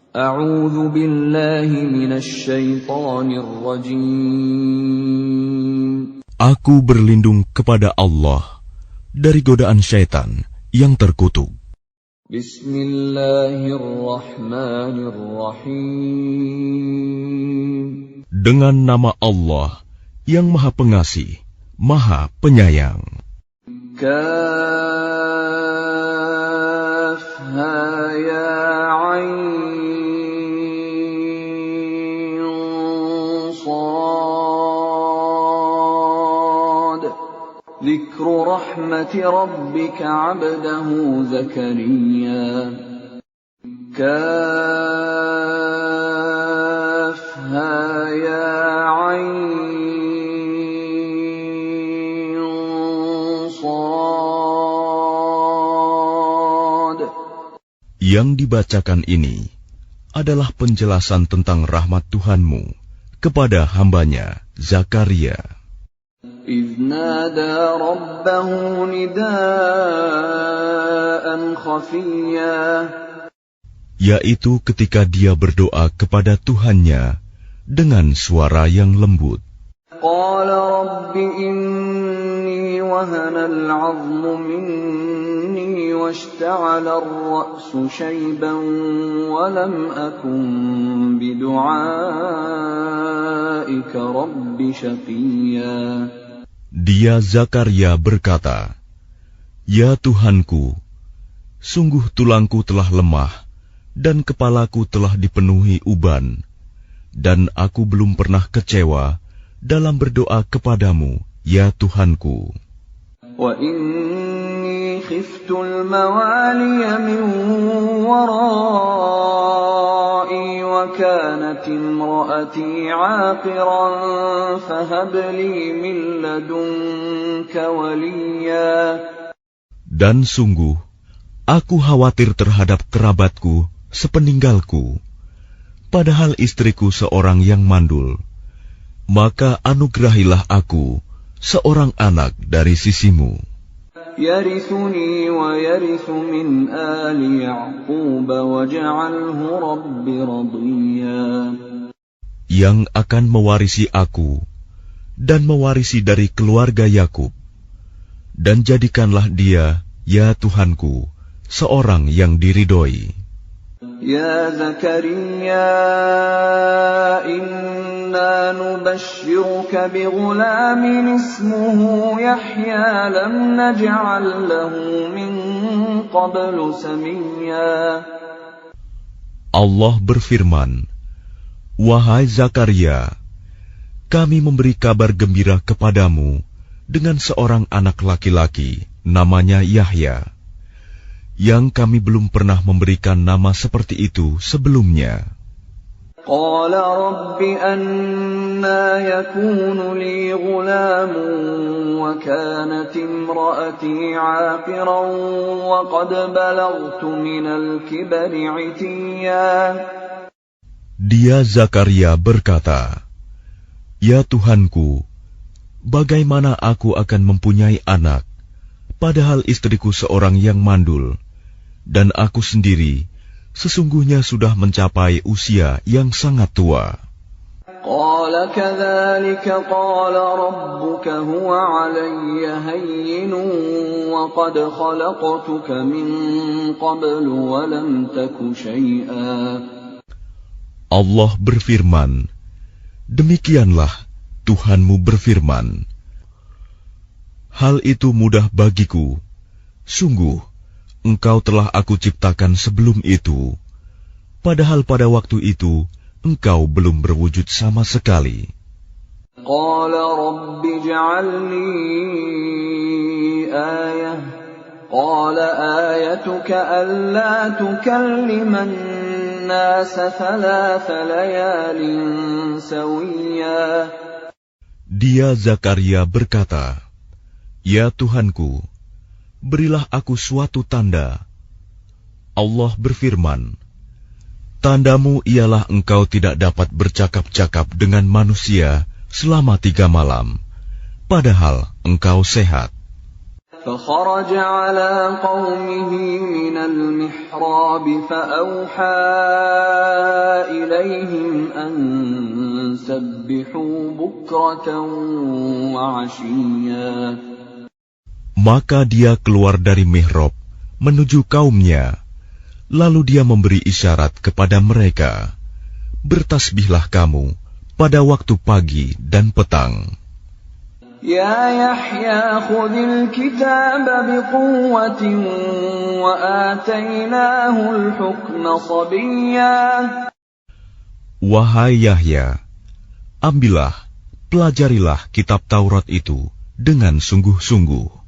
A'udzu billahi minasy syaithanir rajim. Aku berlindung kepada Allah dari godaan syaitan yang terkutuk. Bismillahirrahmanirrahim. Dengan nama Allah yang Maha Pengasih, Maha Penyayang. Kaf ha ya ain sad. Dzikru rahmati rabbika 'abdahu Zakariya. Kaf ha ya ain sad. Yang dibacakan ini adalah penjelasan tentang rahmat Tuhanmu kepada hambanya Zakaria. إذ نادى ربه نداء خفيا. Yaitu ketika dia berdoa kepada Tuhannya dengan suara yang lembut. قال رب إني وهن العظم مني واشتعل الرأس شيبا ولم أكن بدعائك رب شقيا. Dia Zakaria berkata, "Ya Tuhanku, sungguh tulangku telah lemah dan kepalaku telah dipenuhi uban, dan aku belum pernah kecewa dalam berdoa kepadamu, ya Tuhanku. وَإِنِّي خِفْتُ الْمَوَالِيَ مِنْ وَرَائِي وَكَانَتِ امْرَأَتِي عَاقِرًا فَهَبْ لِي مِنْ لَدُنْكَ وَلِيًّا. Dan sungguh, aku khawatir terhadap kerabatku sepeninggalku, padahal istriku seorang yang mandul. Maka anugerahilah aku seorang anak dari sisimu, يَرِثُنِي وَيَرِثُ مِنْ آلِ يَعْقُوبَ وَاجْعَلْهُ رَبِّ رَضِيًّا. yang akan mewarisi aku dan mewarisi dari keluarga Yakub, dan jadikanlah dia, ya Tuhanku, seorang yang diridhoi. يَا زَكَرِيَّا إِنَّا نُبَشِّرُكَ بِغُلَامٍ اسْمُهُ يَحْيَىٰ لَمْ نَجْعَل لَّهُ مِن قَبْلُ سَمِيًّا. Allah berfirman, "Wahai Zakaria, kami memberi kabar gembira kepadamu dengan seorang anak laki-laki, namanya Yahya, yang kami belum pernah memberikan nama seperti itu sebelumnya." قَالَ رَبِّ أَنَّىٰ يَكُونُ لِي غُلَامٌ وَكَانَتِ امْرَأَتِي عَاقِرًا وَقَدْ بَلَغْتُ مِنَ الْكِبَرِ عِتِيًّا. Dia Zakaria berkata, "Ya Tuhanku, bagaimana aku akan mempunyai anak, padahal istriku seorang yang mandul, dan aku sendiri sesungguhnya sudah mencapai usia yang sangat tua." قَالَ كَذَلِكَ قَالَ رَبُّكَ هُوَ عَلَيَّ هَيِّنٌ وَقَدْ خَلَقْتُكَ مِن قَبْلُ وَلَمْ تَكُ شَيْئًا. Allah berfirman, "Demikianlah Tuhanmu berfirman, hal itu mudah bagiku. Sungguh, Engkau telah aku ciptakan sebelum itu, padahal pada waktu itu Engkau belum berwujud sama sekali." قَالَ رَبِّ اجْعَل لِّي آيَةً قَالَ آيَتُكَ أَلَّا تُكَلِّمَ النَّاسَ ثَلَاثَ لَيَالٍ سَوِيًّا. Dia Zakaria berkata, "Ya Tuhanku, berilah aku suatu tanda." Allah berfirman, "Tandamu ialah engkau tidak dapat bercakap-cakap dengan manusia selama 3 malam, padahal engkau sehat." فخرج على قومه من المحراب فأوحى إليهم أن سبحوا بكرة وعشيا. Maka dia keluar dari mihrab menuju kaumnya, lalu dia memberi isyarat kepada mereka, bertasbihlah kamu pada waktu pagi dan petang. Ya Yahya khudil kitab biquwwatin wa atainahul hukma sabiyya. Wahai Yahya, ambillah, pelajarilah kitab Taurat itu dengan sungguh-sungguh.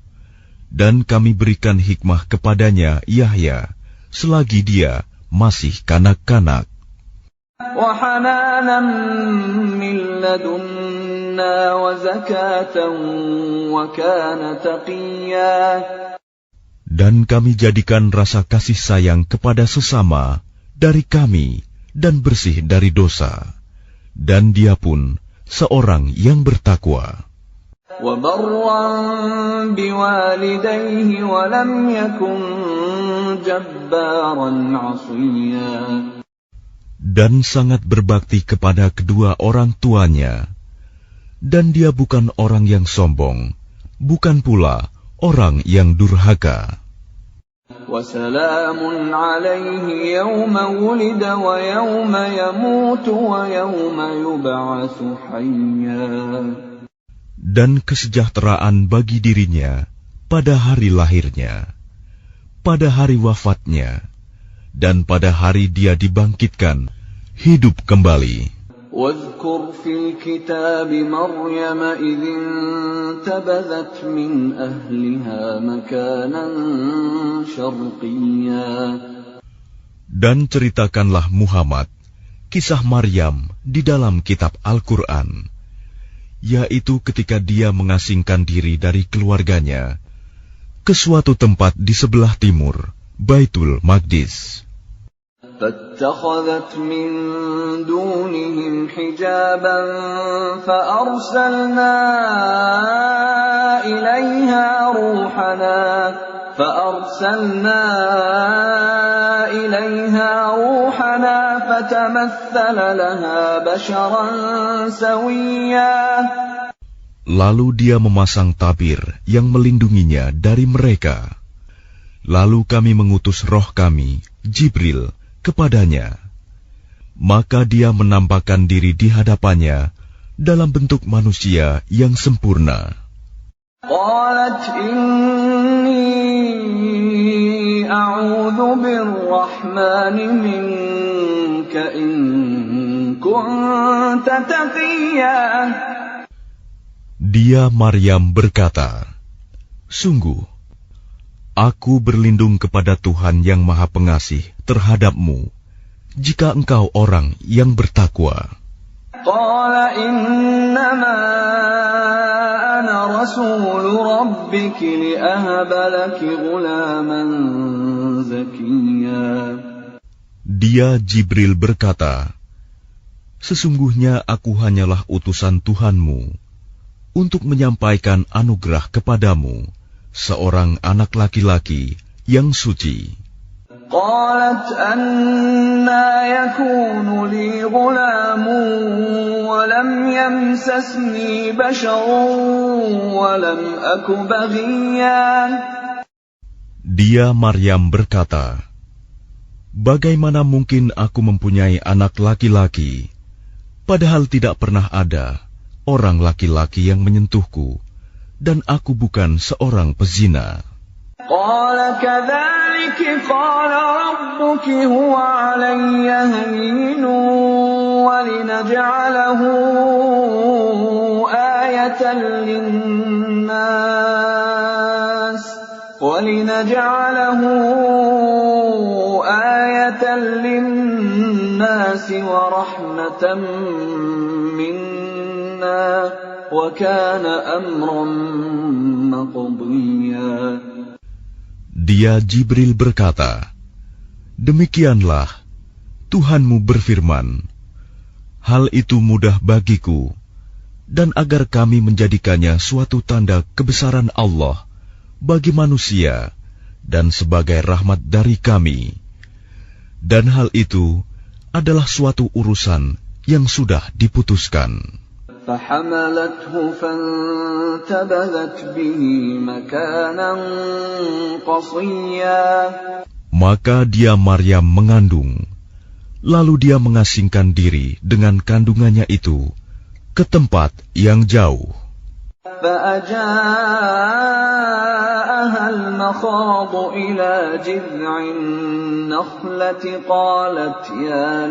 Dan kami berikan hikmah kepadanya Yahya selagi dia masih kanak-kanak. وَحَنَانًا مِّن لَّدُنَّا وَزَكَاةً وَكَانَ تَقِيًّا. Dan kami jadikan rasa kasih sayang kepada sesama dari kami dan bersih dari dosa. Dan dia pun seorang yang bertakwa. وَبَرًّا بِوَالِدَيْهِ وَلَمْ يَكُنْ جَبَّارًا عَصِيًّا. Dan sangat berbakti kepada kedua orang tuanya, dan dia bukan orang yang sombong, bukan pula orang yang durhaka. وَسَلَامٌ عَلَيْهِ يَوْمَ وُلِدَ وَيَوْمَ يَمُوتُ وَيَوْمَ يُبْعَثُ حَيًّا. Dan kesejahteraan bagi dirinya pada hari lahirnya, pada hari wafatnya, dan pada hari dia dibangkitkan hidup kembali. وَاذْكُرْ فِي الْكِتَابِ مَرْيَمَ إِذِ انتَبَذَتْ مِنْ أَهْلِهَا مَكَانًا شَرْقِيًّا. Dan ceritakanlah Muhammad kisah Maryam di dalam kitab Al-Quran, yaitu ketika dia mengasingkan diri dari keluarganya ke suatu tempat di sebelah timur, Baitul Maqdis. فَاتَّخَذَتْ مِن دُونِهِمْ حِجَابًا فَأَرْسَلْنَا إِلَيْهَا رُوحَنَا فَتَمَثَّلَ لَهَا بَشَرًا سَوِيًّا. Lalu dia memasang tabir yang melindunginya dari mereka. Lalu kami mengutus roh kami, Jibril, kepadanya. Maka dia menampakkan diri di hadapannya dalam bentuk manusia yang sempurna. قالت إني أعوذ بالرحمن منك إن كنت تقيا. Dia Maryam berkata, sungguh, aku berlindung kepada Tuhan yang Maha Pengasih terhadapmu, jika engkau orang yang bertakwa. Qala innama ana rasul rabbiki li'ahaba laki ghulaman zakiyya. Dia Jibril berkata, sesungguhnya aku hanyalah utusan Tuhanmu untuk menyampaikan anugerah kepadamu seorang anak laki-laki yang suci. Qalat anna yakunu li ghulamun wa lam yamsasni basharun wa lam aku baghiyan. Dia Maryam berkata, bagaimana mungkin aku mempunyai anak laki-laki, padahal tidak pernah ada orang laki-laki yang menyentuhku, dan aku bukan seorang pezina. Qala kadzalika qala rabbuki huwa 'alayya hayyinun wa linaj'alahu ayatan lin-nas wa rahmatan minna wa kana amran maqdiya. Dia Jibril berkata, demikianlah Tuhanmu berfirman, hal itu mudah bagiku, dan agar kami menjadikannya suatu tanda kebesaran Allah bagi manusia dan sebagai rahmat dari kami. Dan hal itu adalah suatu urusan yang sudah diputuskan. فحملته فانتبذت به مكانا قصيا. Maka dia Maryam mengandung, lalu dia mengasingkan diri dengan kandungannya itu ke tempat yang jauh. فأجاءها المخاض إلى جذع النخلة قالت يا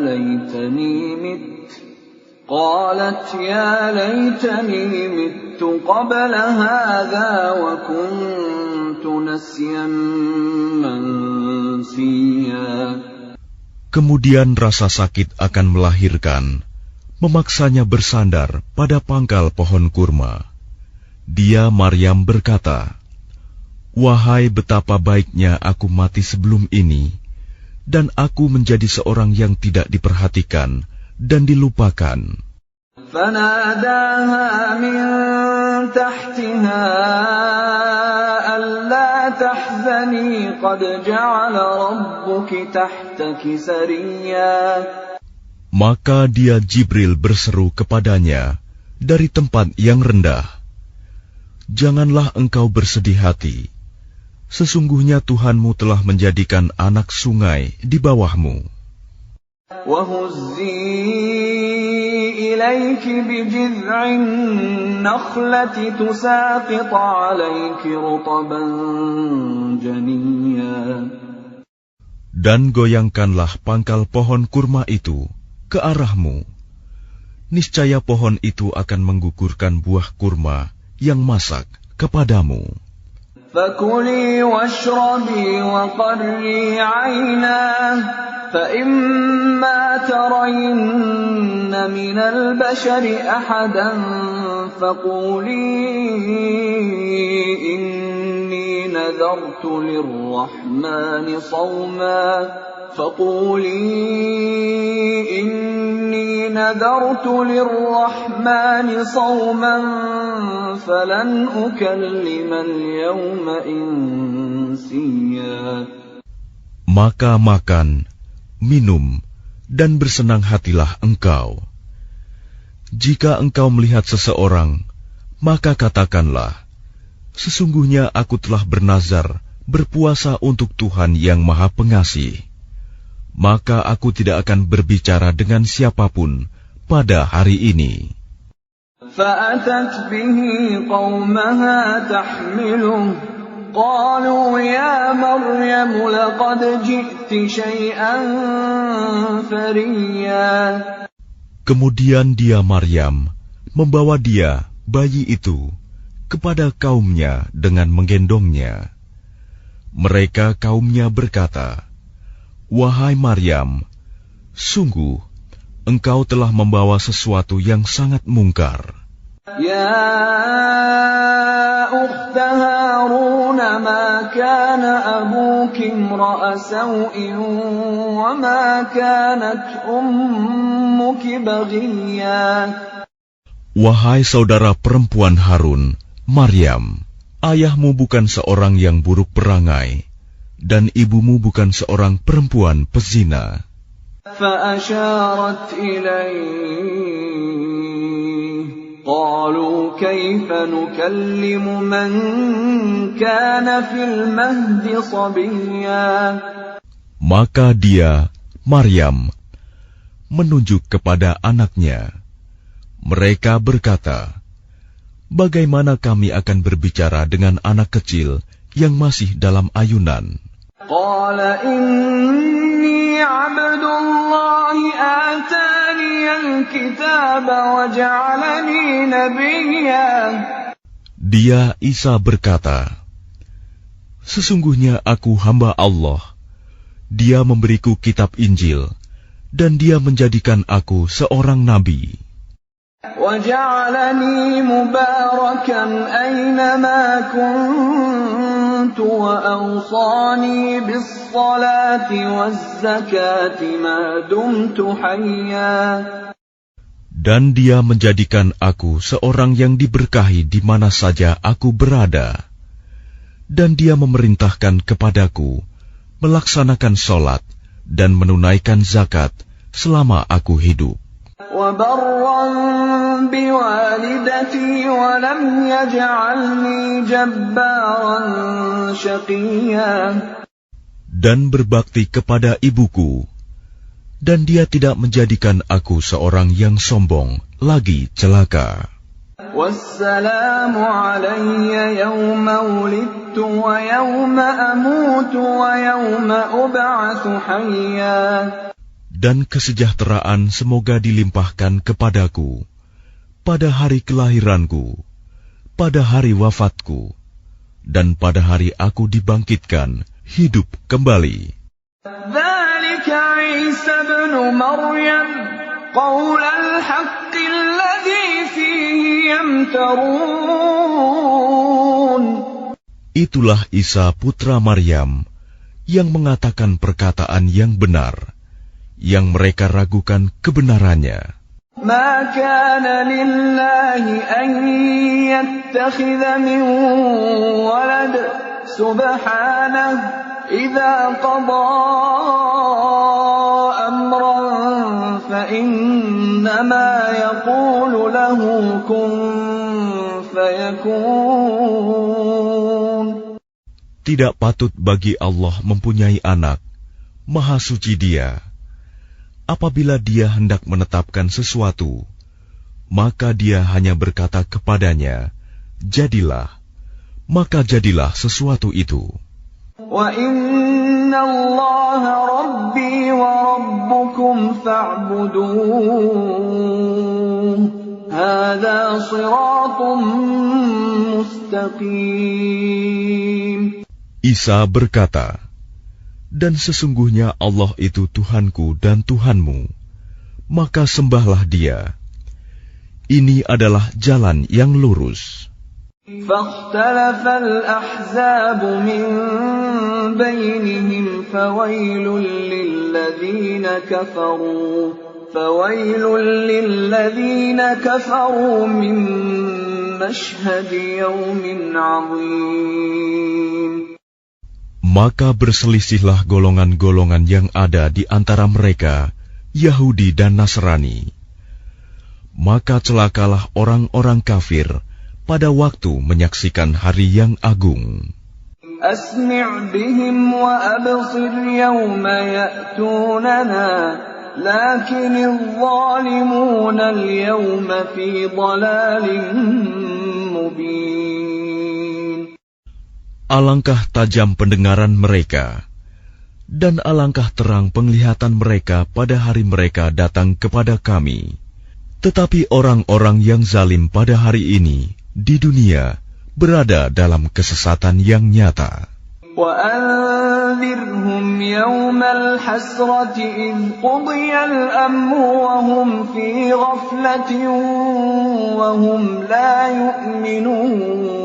ليتني مت قبل هذا وكنت نسيا منسيا. Kemudian rasa sakit akan melahirkan memaksanya bersandar pada pangkal pohon kurma. Dia Maryam berkata, "Wahai betapa baiknya aku mati sebelum ini, dan aku menjadi seorang yang tidak diperhatikan dan dilupakan." فناداها من تحتها ألا تحزني قد جعل ربك تحتك سريا. Maka dia Jibril berseru kepadanya dari tempat yang rendah, "Janganlah engkau bersedih hati. Sesungguhnya Tuhanmu telah menjadikan anak sungai di bawahmu. وَهُزِّي إِلَيْكِ بِجِذْعِ النَّخْلَةِ تُسَاقِطْ عَلَيْكِ رُطَبًا جَنِيًّا. Dan goyangkanlah pangkal pohon kurma itu ke arahmu. Niscaya pohon itu akan menggugurkan buah kurma yang masak kepadamu. فَكُلِي وَاشْرَبِي وَقَرِّي عَيْنًا فَإِمَّا تَرَيِنَّ مِنَ الْبَشَرِ أَحَدًا فَقُولِي إِنِّي نَذَرْتُ لِلرَّحْمَنِ صَوْمًا فَلَنْ أُكَلِّمَ الْيَوْمَ إِنسِيًّا. Maka makan, minum, dan bersenang hatilah engkau. Jika engkau melihat seseorang, maka katakanlah, "Sesungguhnya aku telah bernazar berpuasa untuk Tuhan yang Maha Pengasih. Maka aku tidak akan berbicara dengan siapapun pada hari ini." فَأَتَتْ بِهِ قَوْمَهَا تَحْمِلُهُ قَالُوا يَا مَرْيَمُ لَقَدْ جِئْتِ شَيْئًا فَرِيًّا. Kemudian dia Maryam membawa dia, bayi itu, kepada kaumnya dengan menggendongnya. Mereka kaumnya berkata, "Wahai Maryam, sungguh engkau telah membawa sesuatu yang sangat mungkar." يَا أُخْتَ هَارُونَ مَا كَانَ أَبُوكِ امْرَأَ سَوْءٍ وَمَا كَانَتْ أُمُّكِ بَغِيًّا. Wahai saudara perempuan Harun, Maryam, ayahmu bukan seorang yang buruk perangai, dan ibumu bukan seorang perempuan pezina. فَأَشَارَتْ إِلَيْهِ قَالُوا كَيْفَ نُكَلِّمُ مَنْ كَانَ فِي الْمَهْدِ صَبِيًّا. Maka dia, Maryam, menunjuk kepada anaknya. Mereka berkata, "Bagaimana kami akan berbicara dengan anak kecil yang masih dalam ayunan?" قَالَ إِنِّي عَبْدُ اللَّهِ آتَانِيَ الْكِتَابَ وَجَعَلَنِي نَبِيًّا. Dia Isa berkata, "Sesungguhnya aku hamba Allah. Dia memberiku kitab Injil, dan dia menjadikan aku seorang nabi. وَجَعَلَنِي مُبَارَكًا أَيْنَمَا كُنتُ وَأَوْصَانِي بِالصَّلَاةِ وَالزَّكَاةِ مَا دُمْتُ حَيًّا. Dan dia menjadikan aku seorang yang diberkahi di mana saja aku berada. Dan dia memerintahkan kepadaku melaksanakan sholat dan menunaikan zakat selama aku hidup. وبرا بوالدتي ولم يجعلني جبارا شقيا. Dan berbakti kepada ibuku, dan dia tidak menjadikan aku seorang yang sombong, lagi celaka. والسلام علي يوم ولدت ويوم أموت ويوم أبعث حيا. Dan kesejahteraan semoga dilimpahkan kepadaku pada hari kelahiranku, pada hari wafatku, dan pada hari aku dibangkitkan hidup kembali. ذلك عيسى ابن مريم قول الحق الذي فيه يمترون. Itulah Isa putra Maryam yang mengatakan perkataan yang benar, yang mereka ragukan kebenarannya. ما كان لله أن يتخذ من ولد سبحانه إذا قضى أمرا فإنما يقول له كن فيكون. Tidak patut bagi Allah mempunyai anak, Maha Suci Dia. Apabila Dia hendak menetapkan sesuatu, maka Dia hanya berkata kepadanya, jadilah, maka jadilah sesuatu itu. وَإِنَّ اللَّهَ رَبِّي وَرَبُّكُمْ فَاعْبُدُوهُ هَذَا صِرَاطٌ مُسْتَقِيمٌ. Isa berkata, dan sesungguhnya Allah itu Tuhanku dan Tuhanmu, maka sembahlah Dia. Ini adalah jalan yang lurus. فاختلف الأحزاب من بينهم فويل للذين كفروا من مشهد يوم عظيم. Maka berselisihlah golongan-golongan yang ada di antara mereka, Yahudi dan Nasrani. Maka celakalah orang-orang kafir pada waktu menyaksikan hari yang agung. أسمع بهم وأبصر يوم يأتوننا لكن الظالمون اليوم في ضلال مبين. Alangkah tajam pendengaran mereka, dan alangkah terang penglihatan mereka pada hari mereka datang kepada kami. Tetapi orang-orang yang zalim pada hari ini di dunia berada dalam kesesatan yang nyata. وَأَنذِرْهُمْ يَوْمَ الْحَسْرَةِ إِذْ قُضِيَ الْأَمْرُ وَهُمْ فِي غَفْلَةٍ وَهُمْ لَا يُؤْمِنُونَ.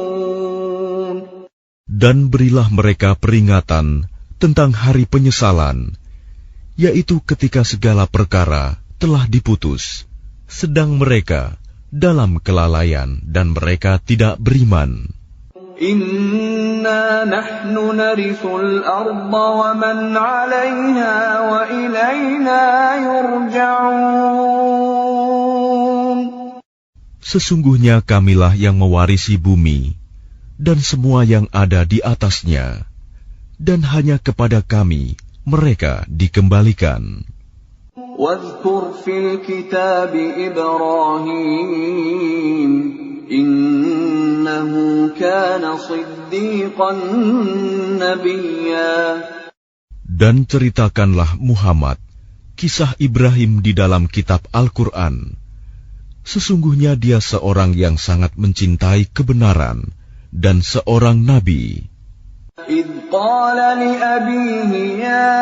Dan berilah mereka peringatan tentang hari penyesalan, yaitu ketika segala perkara telah diputus, sedang mereka dalam kelalaian dan mereka tidak beriman. Inna nahnu narithul arda wa man 'alayha wa ilayna yurja'un. Sesungguhnya kamilah yang mewarisi bumi dan semua yang ada di atasnya, dan hanya kepada kami mereka dikembalikan. واذكر في الكتاب إبراهيم إنه كان صديقا نبيا. Dan ceritakanlah Muhammad kisah Ibrahim di dalam kitab Al-Quran. Sesungguhnya dia seorang yang sangat mencintai kebenaran dan seorang nabi. إذ قال لأبيه يا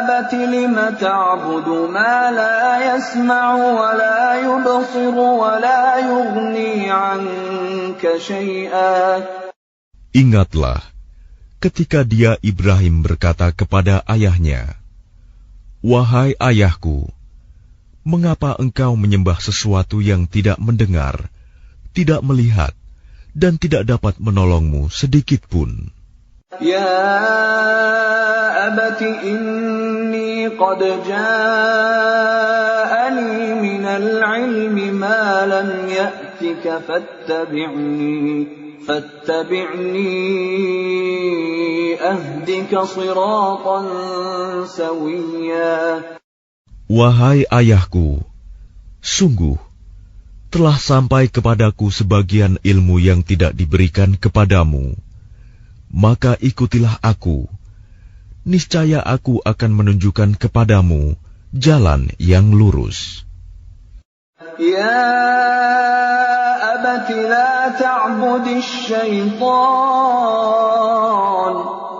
أبت لم تعبد ما لا يسمع ولا يبصر ولا يغني عنك شيئا. Ingatlah ketika dia Ibrahim berkata kepada ayahnya, wahai ayahku, mengapa engkau menyembah sesuatu yang tidak mendengar, tidak melihat, dan tidak dapat menolongmu sedikit pun? يا أبت إني قد جاءني من العلم ما لم يأتك فاتبعني أهدك صراطا سويا. Wahai ayahku, sungguh telah sampai kepadaku sebagian ilmu yang tidak diberikan kepadamu. Maka ikutilah aku, niscaya aku akan menunjukkan kepadamu jalan yang lurus. Ya abati la ta'budis syaitan,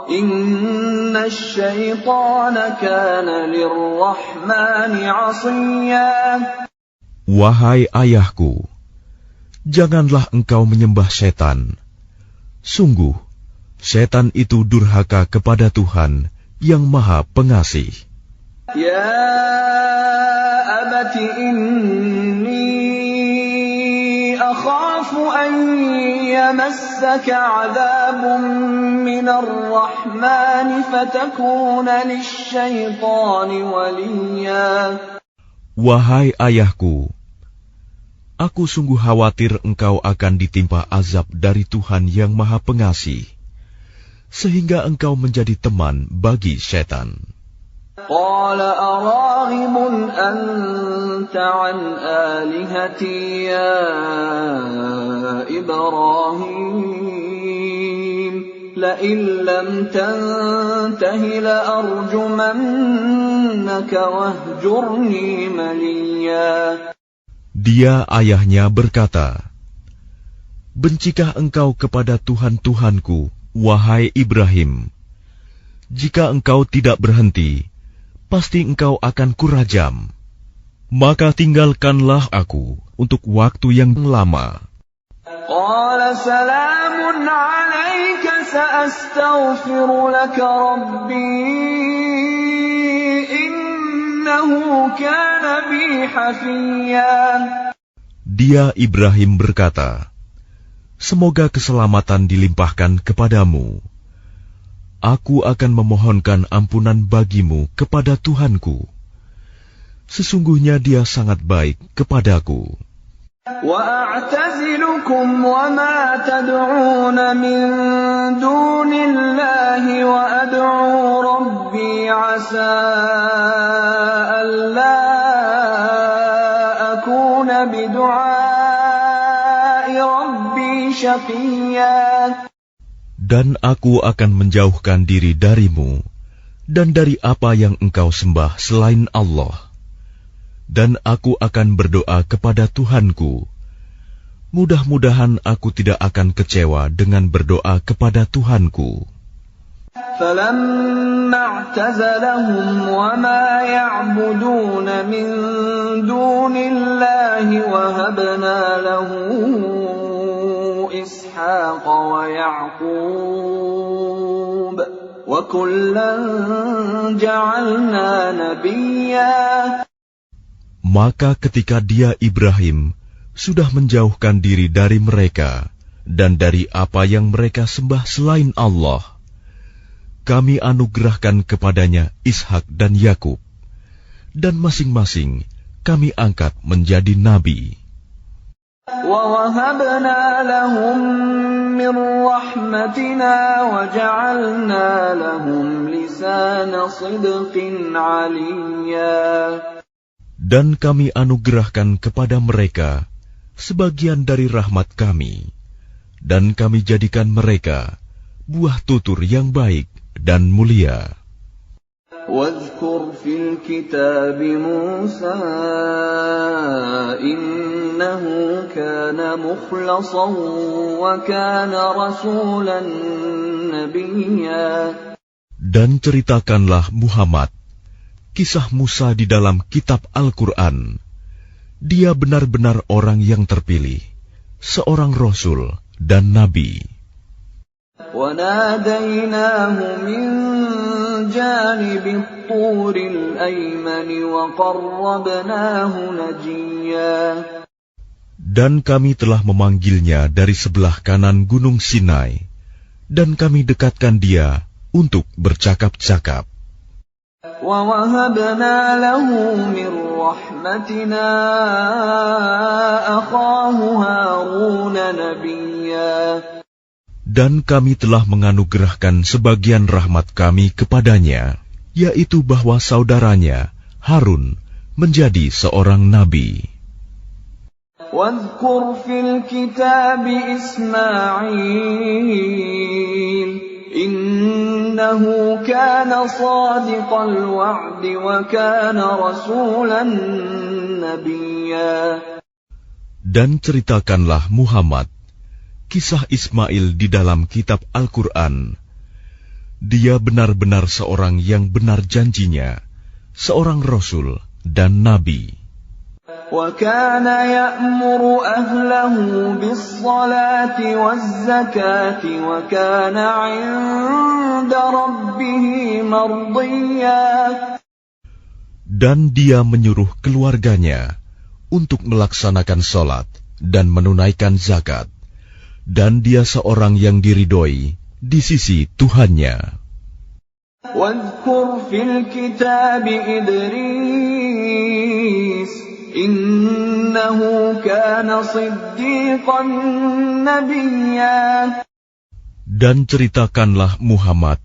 inna syaitana kana lirrahmani 'asiyya. Wahai ayahku, janganlah engkau menyembah setan. Sungguh, setan itu durhaka kepada Tuhan yang Maha Pengasih. Ya abati inni akhafu an yamassaka 'adzabun minar rahmani fatakuna lisyaitani waliya. Wahai ayahku, aku sungguh khawatir engkau akan ditimpa azab dari Tuhan yang Maha Pengasih, sehingga engkau menjadi teman bagi setan. Qala araghibun anta an alihati ya Ibrahim, la'in lam tantahi la'arjumannaka wahjurni maliya. Dia ayahnya berkata, bencikah engkau kepada Tuhan-Tuhanku, wahai Ibrahim? Jika engkau tidak berhenti, pasti engkau akan kurajam. Maka tinggalkanlah aku untuk waktu yang lama. Qala salamun alayka sa'astaghfiru laka rabbi innahu kana bi hafiyya. Dia Ibrahim berkata, semoga keselamatan dilimpahkan kepadamu. Aku akan memohonkan ampunan bagimu kepada Tuhanku. Sesungguhnya dia sangat baik kepadaku. وَأَعْتَزِلُكُمْ وَمَا تَدْعُونَ مِن دُونِ اللَّهِ وَأَدْعُو رَبِّي عَسَىٰ أَلَّا أَكُونَ بِدُعَاءِ رَبِّي شَقِيًّا. Dan aku akan menjauhkan diri darimu dan dari apa yang engkau sembah selain Allah. Dan aku akan berdoa kepada Tuhanku. Mudah-mudahan aku tidak akan kecewa dengan berdoa kepada Tuhanku. فَلَمَّا اعْتَزَلَهُمْ وَمَا يَعْبُدُونَ مِن دُونِ اللَّهِ وَهَبْنَا لَهُ إِسْحَاقَ وَيَعْقُوبَ وَكُلًّا جَعَلْنَا نَبِيًّا. Maka ketika dia Ibrahim sudah menjauhkan diri dari mereka dan dari apa yang mereka sembah selain Allah, kami anugerahkan kepadanya Ishak dan Yakub, dan masing-masing kami angkat menjadi nabi. وَوَهَبْنَا لَهُم مِّن رَّحْمَتِنَا وَجَعَلْنَا لَهُمْ لِسَانَ صِدْقٍ عَلِيًّا. Dan kami anugerahkan kepada mereka sebagian dari rahmat kami, dan kami jadikan mereka buah tutur yang baik dan mulia. واذكر في الكتاب موسى إنه كان مخلصا وكان رسولا نبيا. Dan ceritakanlah Muhammad kisah Musa di dalam kitab Al-Quran. Dia benar-benar orang yang terpilih, seorang Rasul dan Nabi. وَنَادَيْنَاهُ مِنْ جَانِبِ الطُّورِ الْأَيْمَنِ وَقَرَّبْنَاهُ نَجِيًّا. Dan kami telah memanggilnya dari sebelah kanan Gunung Sinai, dan kami dekatkan dia untuk bercakap-cakap. وَوَهَبْنَا لَهُ مِنْ رَحْمَتِنَا أَخَاهُ هَارُونَ نَبِيًّا. Dan kami telah menganugerahkan sebagian rahmat kami kepadanya, yaitu bahwa saudaranya Harun menjadi seorang nabi. وَاذْكُرْ فِي الْكِتَابِ إِسْمَاعِيلَ إِنَّهُ كَانَ صَادِقَ الْوَعْدِ وَكَانَ رَسُولًا نَبِيًّا. Dan ceritakanlah Muhammad kisah Ismail di dalam kitab Al-Quran. Dia benar-benar seorang yang benar janjinya, seorang Rasul dan Nabi. وَكَانَ يَأْمُرُ أَهْلَهُ بِالصَّلَاةِ وَالزَّكَاةِ وَكَانَ عِندَ رَبِّهِ مَرْضِيًّا. Dan dia menyuruh keluarganya untuk melaksanakan sholat dan menunaikan zakat. Dan dia seorang yang diridhoi di sisi Tuhannya. وَاذْكُرْ فِي الْكِتَابِ إِدْرِيسَ إِنَّهُ كَانَ صِدِّيقًا نَبِيًّا. Dan ceritakanlah Muhammad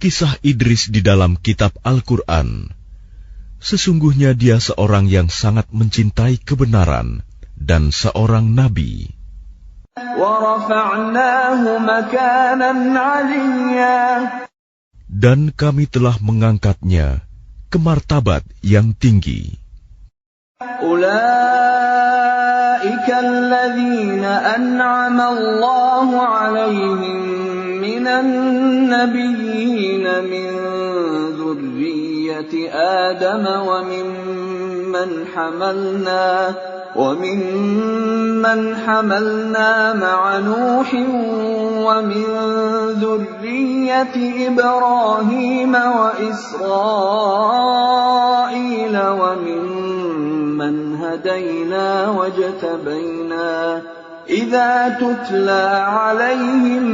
kisah Idris di dalam kitab Al-Quran. Sesungguhnya dia seorang yang sangat mencintai kebenaran dan seorang nabi. وَرَفَعْنَاهُ مَكَانًا عَلِيًّا. Dan kami telah mengangkatnya ke martabat yang tinggi. أُولَئِكَ الَّذِينَ أَنْعَمَ اللَّهُ عَلَيْهِمْ مِنَ النَّبِيِّينَ مِنْ ذُرِّيَّةِ آدَمَ وَمِمَّنْ حَمَلْنَا مَعَ نُوحٍ وَمِنْ ذُرِّيَّةِ إِبْرَاهِيمَ وَإِسْرَائِيلَ وَمِمَّنْ هَدَيْنَا وَاجْتَبَيْنَا إِذَا تُتْلَى عَلَيْهِمْ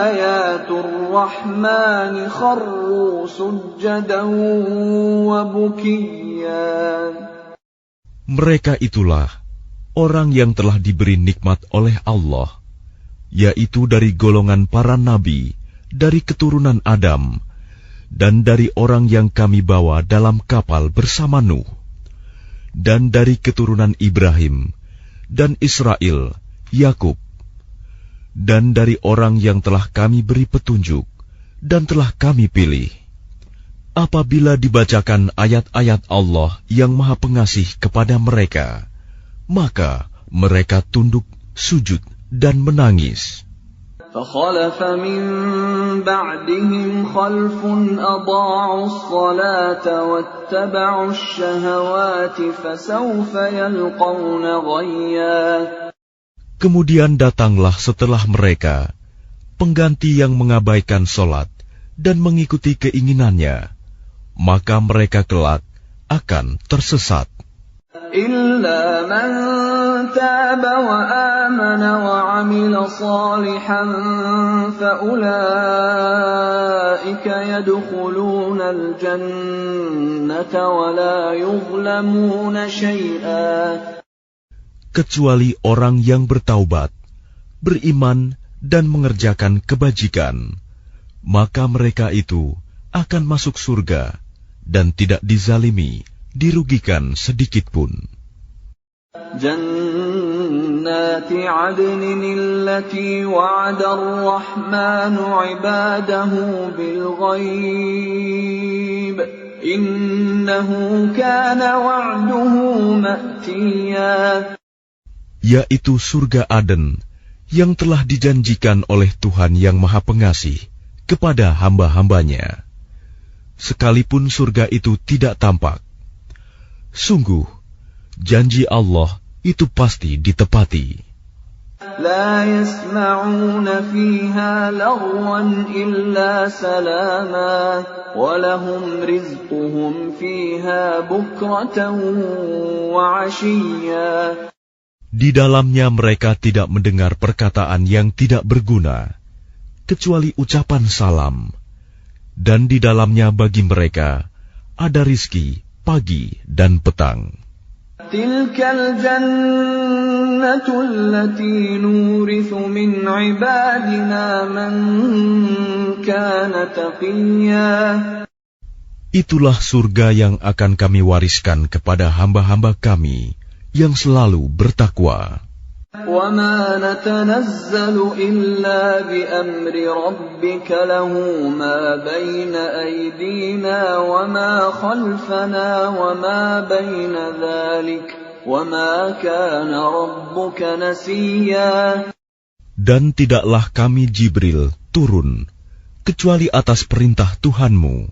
آيَاتُ الرَّحْمَنِ خَرُّوا سُجَّدًا وَبُكِيًّا. Mereka itulah orang yang telah diberi nikmat oleh Allah, yaitu dari golongan para nabi, dari keturunan Adam, dan dari orang yang kami bawa dalam kapal bersama Nuh, dan dari keturunan Ibrahim, dan Israel, Yakub, dan dari orang yang telah kami beri petunjuk, dan telah kami pilih. Apabila dibacakan ayat-ayat Allah yang Maha Pengasih kepada mereka, maka mereka tunduk, sujud, dan menangis. فَخَلَفَ مِنْ بَعْدِهِمْ خَلْفٌ أَضَاعُوا الصَّلَاةَ وَاتَّبَعُوا الشَّهَوَاتِ فَسَوْفَ يَلْقَوْنَ غَيًّا. Kemudian datanglah setelah mereka pengganti yang mengabaikan sholat dan mengikuti keinginannya, maka mereka kelak akan tersesat. إِلَّا مَنْ تَابَ وَآمَنَ وَعَمِلَ صَالِحًا فَأُولَئِكَ يَدْخُلُونَ الْجَنَّةَ وَلَا يُظْلَمُونَ شَيْئًا. Kecuali orang yang bertaubat, beriman, dan mengerjakan kebajikan, maka mereka itu akan masuk surga dan tidak dizalimi, dirugikan sedikitpun. جَنَّاتِ عَدْنٍ الَّتِي وَعَدَ الرَّحْمَنُ عِبَادَهُ بِالْغَيْبِ إِنَّهُ كَانَ وَعْدُهُ مَأْتِيًّا. Yaitu surga Aden yang telah dijanjikan oleh Tuhan yang Maha Pengasih kepada hamba-hambanya, sekalipun surga itu tidak tampak. Sungguh, janji Allah itu pasti ditepati. لا يسمعون فيها لغوا إلا سلاما ولهم رزقهم فيها بكرة وعشيا. Di dalamnya mereka tidak mendengar perkataan yang tidak berguna, kecuali ucapan salam, dan di dalamnya bagi mereka ada rizki pagi dan petang. Tilkal jannatu allati nurithu min ibadina man kana taqiyya. Itulah surga yang akan kami wariskan kepada hamba-hamba kami yang selalu bertakwa. وَمَا نَتَنَزَّلُ إِلَّا بِأَمْرِ رَبِّكَ لَهُ مَا بَيْنَ أَيْدِينَا وَمَا خَلْفَنَا وَمَا بَيْنَ ذَلِكَ وَمَا كَانَ رَبُّكَ نَسِيًّا. Dan tidaklah kami Jibril turun kecuali atas perintah Tuhanmu.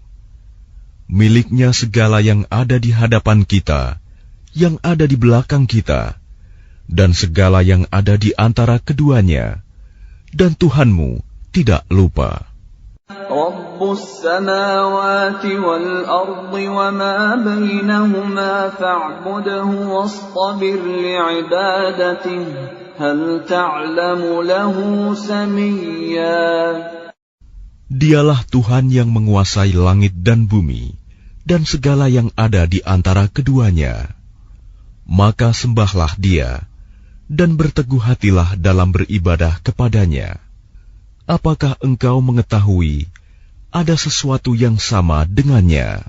Miliknya segala yang ada di hadapan kita, yang ada di belakang kita, dan segala yang ada di antara keduanya, dan Tuhanmu tidak lupa. Rabbus samawati wal ardi wa ma bainahuma fa'budhu wastabir li'ibadatihi hal ta'lamu lahu samiyya. Dialah Tuhan yang menguasai langit dan bumi, dan segala yang ada di antara keduanya. Maka sembahlah Dia, dan berteguh hatilah dalam beribadah kepadanya. Apakah engkau mengetahui ada sesuatu yang sama dengannya?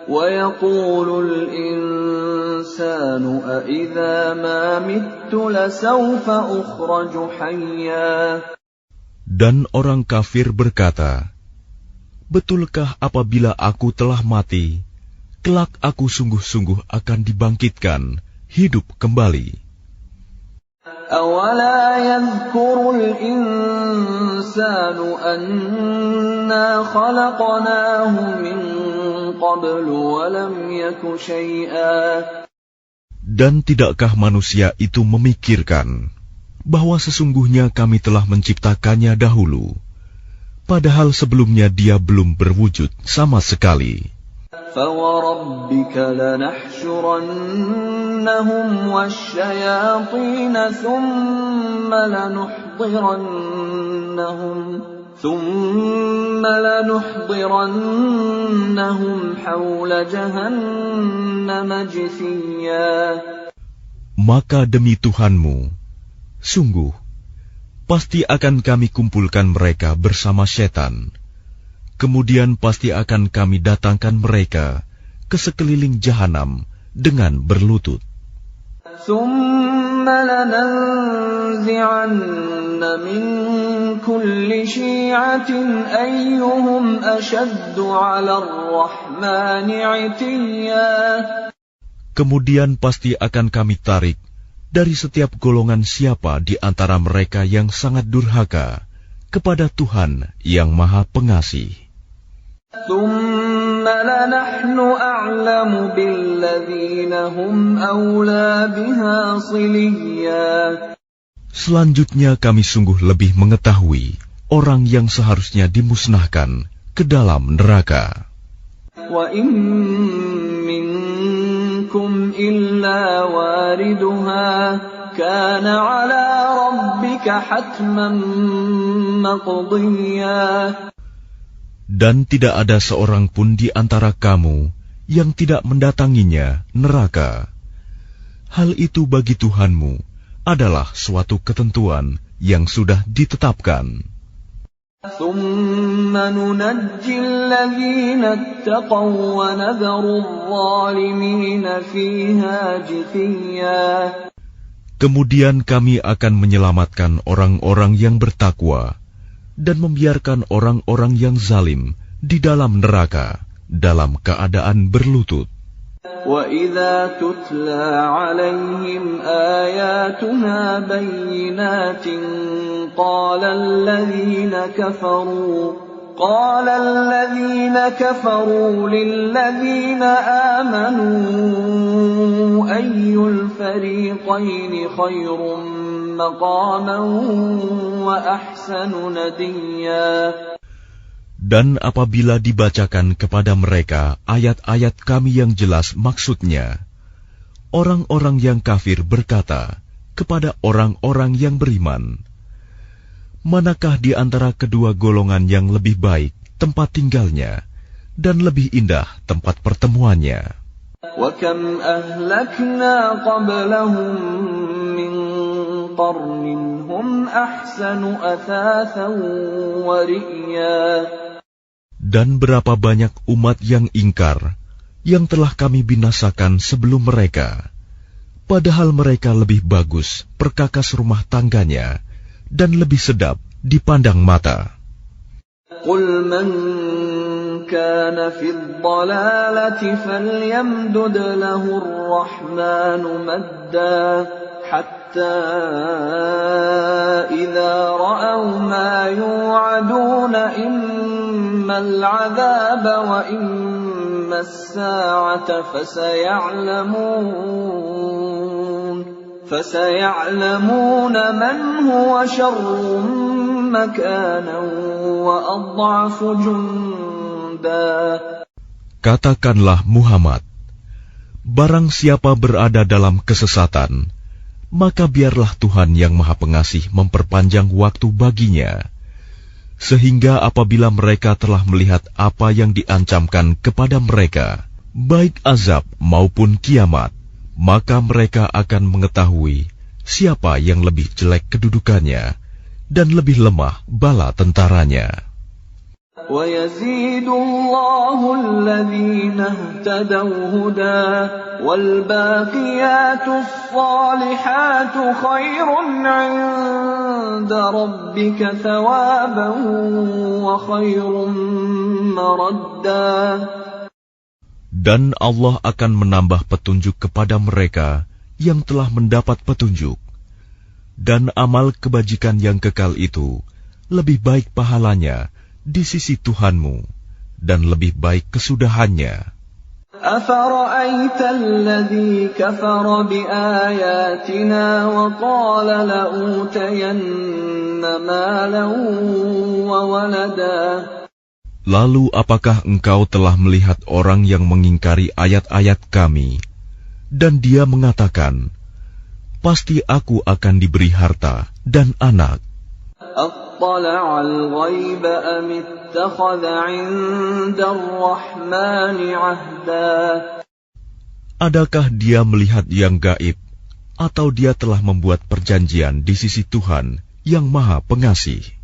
وَيَقُولُ الْإِنسَانُ أَإِذَا مَا مِتُّ لَسَوْفَ أُخْرَجُ حَيًّا. Dan orang kafir berkata, betulkah apabila aku telah mati, kelak aku sungguh-sungguh akan dibangkitkan, hidup kembali. أَوَلَا يَذْكُرُ الْإِنسَانُ أَنَّا خَلَقْنَاهُ مِنْ قَبْلُ وَلَمْ يَكُ شَيْئًا. Dan tidakkah manusia itu memikirkan bahwa sesungguhnya kami telah menciptakannya dahulu, padahal sebelumnya dia belum berwujud sama sekali. فَوَرَبِّكَ لَنَحْشُرَنَّهُمْ وَالشَّيَاطِينَ ثُمَّ لَنُحْضِرَنَّهُمْ حَوْلَ جَهَنَّمَ جِثِيًّا. Maka demi Tuhanmu, sungguh, pasti akan kami kumpulkan mereka bersama setan. Kemudian pasti akan kami datangkan mereka ke sekeliling jahanam dengan berlutut. ثُمَّ لَنَنزِعَنَّ مِنْ كُلِّ شِيعَةٍ أَيُّهُمْ أَشَدُّ عَلَى الرَّحْمَنِ عِتِيًّا. Kemudian pasti akan kami tarik dari setiap golongan siapa di antara mereka yang sangat durhaka kepada Tuhan yang Maha Pengasih. ثُمَّ لَنَحْنُ أَعْلَمُ بِالَّذِينَ هُمْ أَوْلَى بِهَا صِلِيًّا. Selanjutnya kami sungguh lebih mengetahui orang yang seharusnya dimusnahkan ke dalam neraka. وَإِن مِّنكُمْ إِلَّا وَارِدُهَا كَانَ عَلَى رَبِّكَ حَتْمًا مَّقْضِيًّا. Dan tidak ada seorang pun di antara kamu yang tidak mendatanginya neraka. Hal itu bagi Tuhanmu adalah suatu ketentuan yang sudah ditetapkan. ثُمَّ نُنَجِّي الَّذِينَ اتَّقَوْا وَنَذَرُ الظَّالِمِينَ فِيهَا جِثِيًّا. Kemudian kami akan menyelamatkan orang-orang yang bertakwa dan membiarkan orang-orang yang zalim di dalam neraka dalam keadaan berlutut. وَإِذَا تُتْلَى عَلَيْهِمْ آيَاتُنَا بَيِّنَاتٍ قَالَ الَّذِينَ كَفَرُوا لِلَّذِينَ آمَنُوا أَيُّ الْفَرِيقَيْنِ خَيْرٌ مَّقَامًا وَأَحْسَنُ نَدِيًّا. Dan apabila dibacakan kepada mereka ayat-ayat kami yang jelas maksudnya, orang-orang yang kafir berkata kepada orang-orang yang beriman, manakah di antara kedua golongan yang lebih baik tempat tinggalnya dan lebih indah tempat pertemuannya? وَكَمْ أَهْلَكْنَا قَبْلَهُمْ مِنْ قَرْنٍ هُمْ أَحْسَنُ أَثَاثًا وَرِئْيًا. Dan berapa banyak umat yang ingkar yang telah kami binasakan sebelum mereka, padahal mereka lebih bagus perkakas rumah tangganya dan lebih sedap dipandang mata. قُلْ مَنْ كَانَ فِي الضَّلَالَةِ فَلْيَمْدُدْ لَهُ الرَّحْمَنُ مَدًّا حَتَّى إِذَا رَأَوْا مَا يُوعَدُونَ إِمَّا الْعَذَابَ وَإِمَّا السَّاعَةَ فَسَيَعْلَمُونَ مَنْ هُوَ شَرٌّ مَكَانًا وَأَضْعَفُ جُنْدًا. Katakanlah Muhammad, barang siapa berada dalam kesesatan, maka biarlah Tuhan yang Maha Pengasih memperpanjang waktu baginya, sehingga apabila mereka telah melihat apa yang diancamkan kepada mereka, baik azab maupun kiamat, maka mereka akan mengetahui siapa yang lebih jelek kedudukannya dan lebih lemah bala tentaranya. وَيَزِيدُ اللَّهُ الَّذِينَ اهْتَدَوْا هُدًى وَالْبَاقِيَاتُ الصَّالِحَاتُ خَيْرٌ عِندَ رَبِّكَ ثَوَابًا وَخَيْرٌ مَّرَدًّا. Dan Allah akan menambah petunjuk kepada mereka yang telah mendapat petunjuk, dan amal kebajikan yang kekal itu lebih baik pahalanya di sisi Tuhanmu dan lebih baik kesudahannya. أَفَرَأَيْتَ الَّذِي كَفَرَ بِآيَاتِنَا وَقَالَ لَأُوتَيَنَّ مَالًا وَوَلَدًا. Lalu apakah engkau telah melihat orang yang mengingkari ayat-ayat kami, dan dia mengatakan, pasti aku akan diberi harta dan anak? أَطَّلَعَ الْغَيْبَ أَمِ اتَّخَذَ عِندَ الرَّحْمَنِ عَهْدًا. Adakah dia melihat yang gaib, atau dia telah membuat perjanjian di sisi Tuhan yang Maha Pengasih?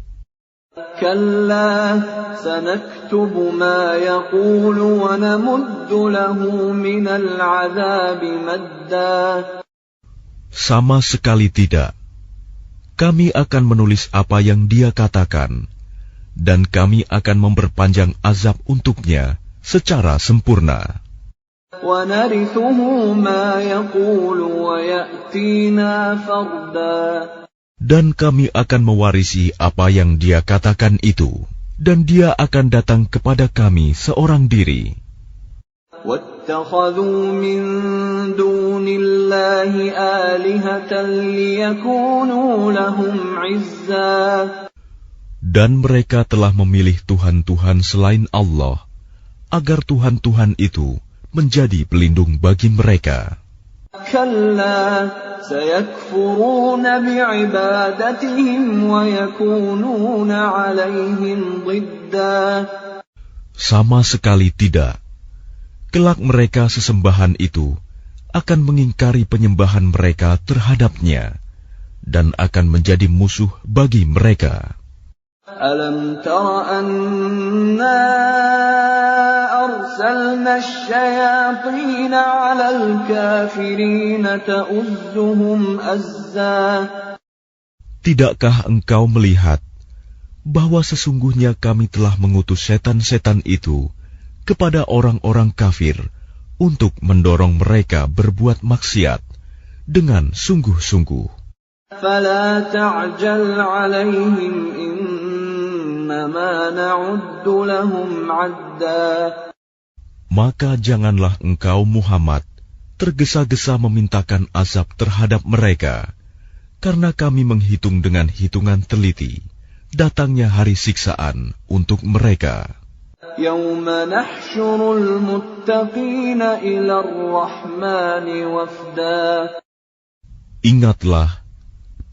كَلَّا سَنَكْتُبُ مَا يَقُولُ وَنَمُدُّ لَهُ مِنَ الْعَذَابِ مَدًّا. Sama sekali tidak. Kami akan menulis apa yang dia katakan, dan kami akan memperpanjang azab untuknya secara sempurna. وَنَرِثُهُ مَا يَقُولُ وَيَأْتِينَا فَرْدًا. Dan kami akan mewarisi apa yang dia katakan itu, dan dia akan datang kepada kami seorang diri. وَاتَّخَذُوا مِن دُونِ اللَّهِ آلِهَةً لِيَكُونُوا لَهُمْ عِزًّا. Dan mereka telah memilih Tuhan-Tuhan selain Allah, agar Tuhan-Tuhan itu menjadi pelindung bagi mereka. كَلَّا سَيَكْفُرُونَ بِعِبَادَتِهِمْ وَيَكُونُونَ عَلَيْهِمْ ضِدًّا. Sama sekali tidak. Kelak mereka sesembahan itu akan mengingkari penyembahan mereka terhadapnya dan akan menjadi musuh bagi mereka. أَلَمْ تَرَ أَنَّا أَرْسَلْنَا الشَّيَاطِينَ عَلَى الْكَافِرِينَ تَؤُزُّهُمْ أَزًّا. Tidakkah engkau melihat bahwa sesungguhnya kami telah mengutus setan-setan itu kepada orang-orang kafir untuk mendorong mereka berbuat maksiat dengan sungguh-sungguh? فَلَا تَعْجَلْ عَلَيْهِمْ إِنَّمَا نَعُدُّ لَهُمْ عَدًّا. Maka janganlah engkau Muhammad tergesa-gesa memintakan azab terhadap mereka, karena kami menghitung dengan hitungan teliti datangnya hari siksaan untuk mereka. يَوْمَ نَحْشُرُ الْمُتَّقِينَ إِلَى الرَّحْمَنِ وَفْدًا. Ingatlah,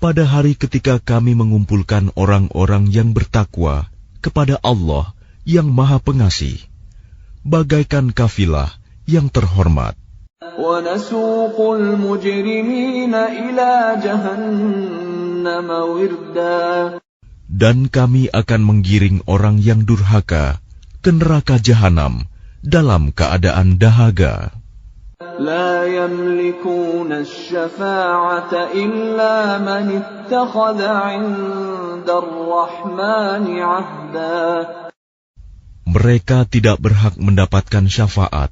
pada hari ketika kami mengumpulkan orang-orang yang bertakwa kepada Allah yang Maha Pengasih, bagaikan kafilah yang terhormat. وَنَسُوقُ الْمُجْرِمِينَ إِلَى جَهَنَّمَ وِرْدًا. Dan kami akan menggiring orang yang durhaka ke neraka jahanam dalam keadaan dahaga. لا يملكون الشفاعة إلا من اتخذ عند الرحمن عهدا. Mereka tidak berhak mendapatkan syafaat,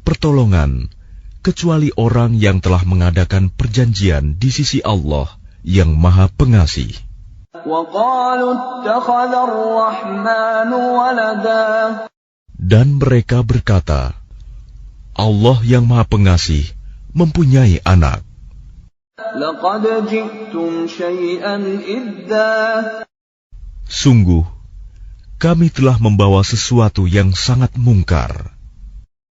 pertolongan, kecuali orang yang telah mengadakan perjanjian di sisi Allah yang Maha Pengasih. وقالوا اتخذ الرحمن ولدا. Dan mereka berkata, Allah yang Maha Pengasih mempunyai anak. لقد جئتم شيئا إدا. Sungguh, kami telah membawa sesuatu yang sangat mungkar.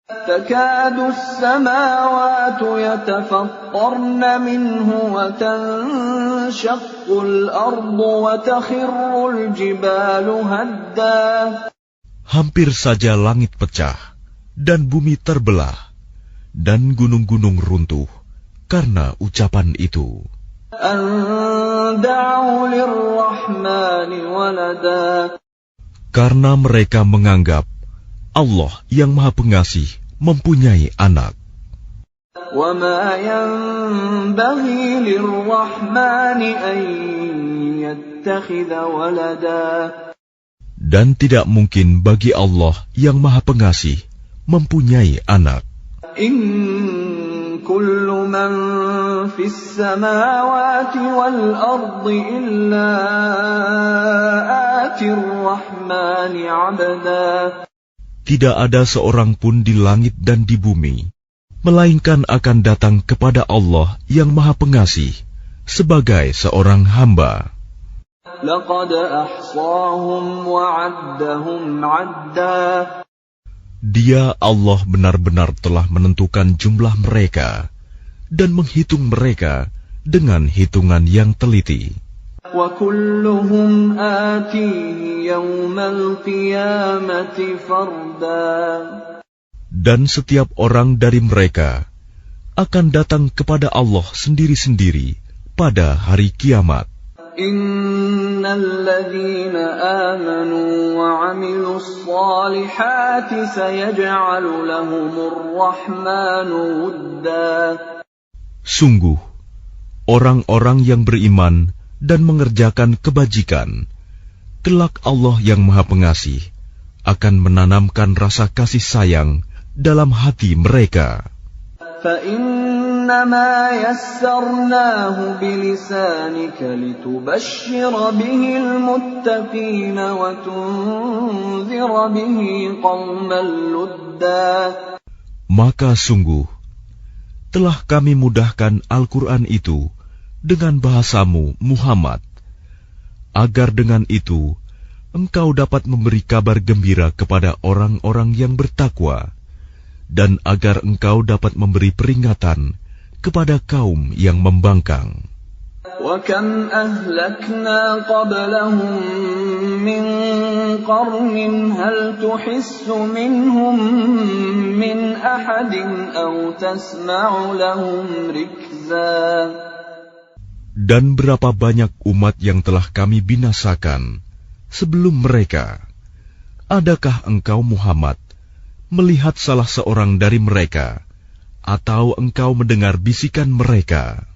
تكاد السماوات يتفطرن منه وتنشق الأرض وتخر الجبال هدا. Hampir saja langit pecah dan bumi terbelah, dan gunung-gunung runtuh karena ucapan itu. Karena mereka menganggap Allah yang Maha Pengasih mempunyai anak. Dan tidak mungkin bagi Allah yang Maha Pengasih mempunyai anak. In kullu man fis samawati wal ardi illa atir rahmani 'abda. Tidak ada seorang pun di langit dan di bumi, melainkan akan datang kepada Allah yang Maha Pengasih sebagai seorang hamba. Laqad ahsahum wa 'addahum 'adda. Dia Allah benar-benar telah menentukan jumlah mereka dan menghitung mereka dengan hitungan yang teliti. وَكُلُّهُمْ آتِيهِ يَوْمَ الْقِيَامَةِ فَرْدًا. Dan setiap orang dari mereka akan datang kepada Allah sendiri-sendiri pada hari kiamat. إِنَّ الَّذِينَ آمَنُوا وَعَمِلُوا الصَّالِحَاتِ سَيَجْعَلُ لَهُمُ الرَّحْمَنُ وُدًّا. Sungguh, orang-orang yang beriman dan mengerjakan kebajikan, kelak Allah yang Maha Pengasih akan menanamkan rasa kasih sayang dalam hati mereka. فَإِنَّمَا يَسَّرْنَاهُ بِلِسَانِكَ لِتُبَشِّرَ بِهِ الْمُتَّقِينَ وَتُنذِرَ بِهِ قَوْمًا لُدًّا. Maka sungguh, telah kami mudahkan Al-Quran itu dengan bahasamu, Muhammad, agar dengan itu engkau dapat memberi kabar gembira kepada orang-orang yang bertakwa, dan agar engkau dapat memberi peringatan kepada kaum yang membangkang. وَكَمْ أَهْلَكْنَا قَبْلَهُمْ مِنْ قَرْنٍ هَلْ تُحِسُّ مِنْهُمْ مِنْ أَحَدٍ أَوْ تَسْمَعُ لَهُمْ رِكْزًا. Dan berapa banyak umat yang telah kami binasakan sebelum mereka. Adakah engkau Muhammad melihat salah seorang dari mereka, atau engkau mendengar bisikan mereka?